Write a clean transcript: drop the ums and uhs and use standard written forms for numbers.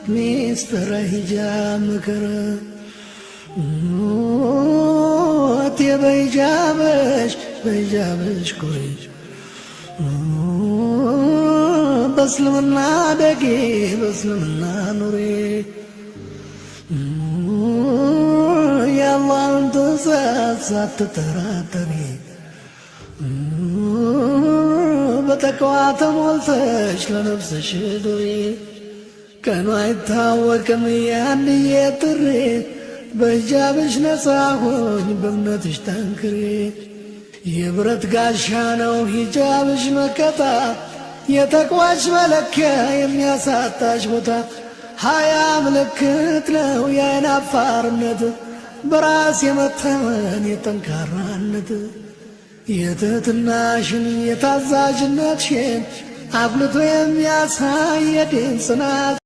ሚስጥረ ሂጃብ ምክር በሂጃብሽ ኮሪ በእስልምና ደጌ በእስልምና ኑሬ የአላህን ትእዛዝ ሳትጠራጠሪ በተቅዋ ተሞልተሽ ለነፍስሽ ዱሪ ቀኑ አይታወቅም ያንዬ ጥሪ በሂጃብሽ ነፃ ሆኝ በእምነትሽ ጠንክሪ የብረት ጋሻ ነው ሂጃብሽ መከታ የተቅዋሽ መለኪያ የሚያሳጣሽ ቦታ ሀያ ምልክት ነው የዓይን አፋርነት በራስ የመተመን የጠንካራነት የትህትናሽን የታዛዥነትሽን አጉልቶ የሚያሳይ የዲን ጽናት